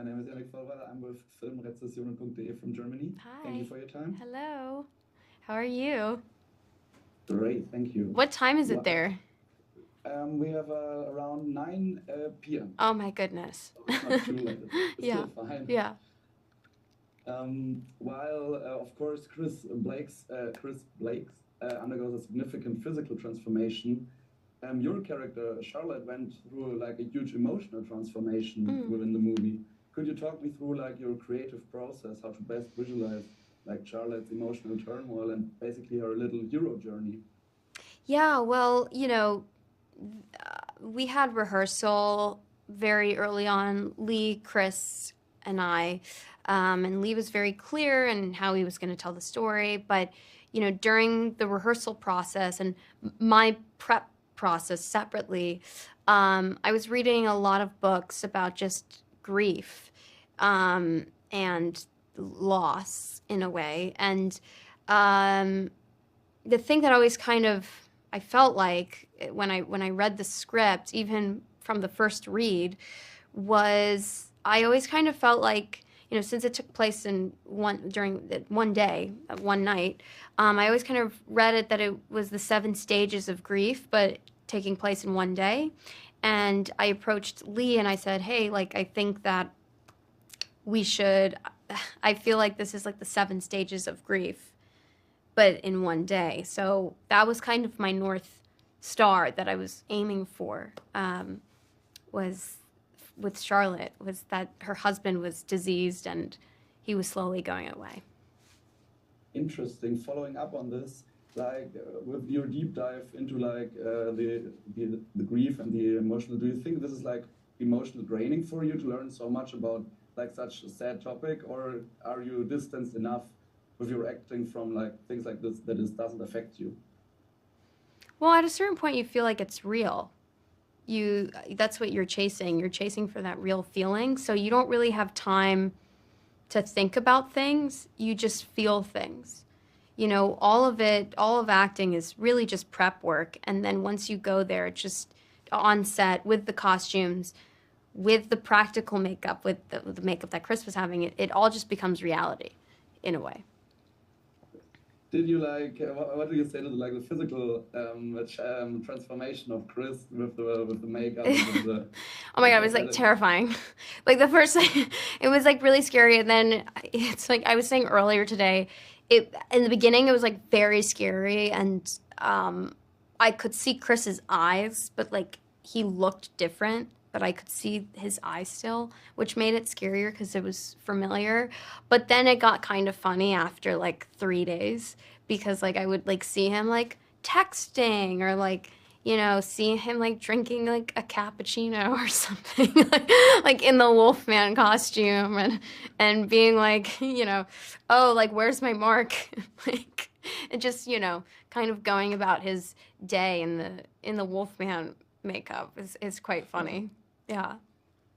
my name is Yannick Vollweiler. I'm with film-rezensionen.de from Germany. Hi. Thank you for your time. Hello. How are you? Great, thank you. What time is it there? We have around 9 p.m. Oh my goodness. So it's not too late. It's Yeah. still fine. Yeah. While, of course, Chris Blake's undergoes a significant physical transformation, your character, Charlotte, went through like a huge emotional transformation within the movie. Could you talk me through like your creative process, how to best visualize like Charlotte's emotional turmoil and basically her little hero journey? Yeah, well, we had rehearsal very early on, Lee, Chris, and I. And Lee was very clear in how he was going to tell the story. But, during the rehearsal process and my prep process separately, I was reading a lot of books about just grief and loss in a way. And the thing that always kind of I felt like when I read the script, even from the first read, was I always kind of felt like, since it took place during one day, one night, I always kind of read it that it was the 7 stages of grief, but taking place in one day. And I approached Lee and I said, hey, like, I think that I feel like this is like the 7 stages of grief, but in one day. So that was kind of my North Star that I was aiming for, was with Charlotte, was that her husband was diseased and he was slowly going away. Interesting. Following up on this, like with your deep dive into like the grief and the emotional, do you think this is like emotional draining for you to learn so much about like such a sad topic, or are you distanced enough with your acting from like things like this that it doesn't affect you? Well, at a certain point you feel like it's real. That's what you're chasing. You're chasing for that real feeling. So you don't really have time to think about things. You just feel things. All of acting is really just prep work. And then once you go there, it's just on set with the costumes, with the practical makeup, with the makeup that Chris was having, it all just becomes reality in a way. Did you like? What do you say to the physical transformation of Chris with the makeup? And the, Oh my God, it was like terrifying. Like the first, it was like really scary, and then it's like I was saying earlier today. In the beginning it was like very scary, and I could see Chris's eyes, but like he looked different. But I could see his eyes still, which made it scarier because it was familiar. But then it got kind of funny after like 3 days, because like I would like see him like texting, or like, see him like drinking like a cappuccino or something, like in the Wolfman costume, and being like, oh, like, where's my mark? Like, and just, kind of going about his day in the Wolfman makeup is quite funny. Yeah.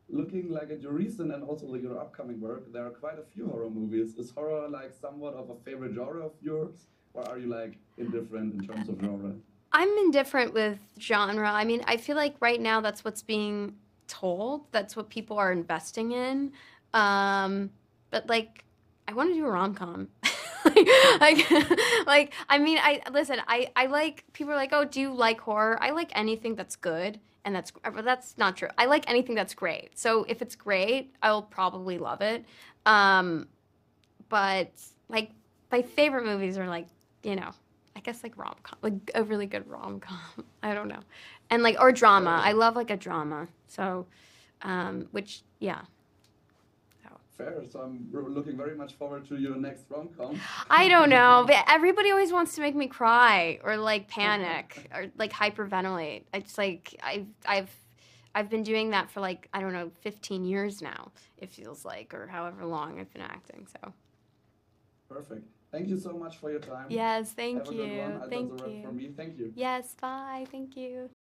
Looking like at your recent and also like your upcoming work, there are quite a few horror movies. Is horror like somewhat of a favorite genre of yours, or are you like indifferent in terms of genre? I'm indifferent with genre. I mean, I feel like right now that's what's being told. That's what people are investing in. But like, I want to do a rom-com. I mean, I like, people are like, oh, do you like horror? I like anything that's good, and that's not true. I like anything that's great. So if it's great, I'll probably love it. But like, my favorite movies are like, I guess like rom-com, like a really good rom-com. I don't know. And like, or drama. I love like a drama. So, yeah. Fair. So I'm looking very much forward to your next rom-com. I don't know, but everybody always wants to make me cry or like panic or like hyperventilate. It's like I've been doing that for like, I don't know, 15 years now, it feels like, or however long I've been acting. So perfect. Thank you so much for your time. yes, thank Have you. a good one. Thank That's a wrap you. for me. Thank you. Yes, bye. Thank you.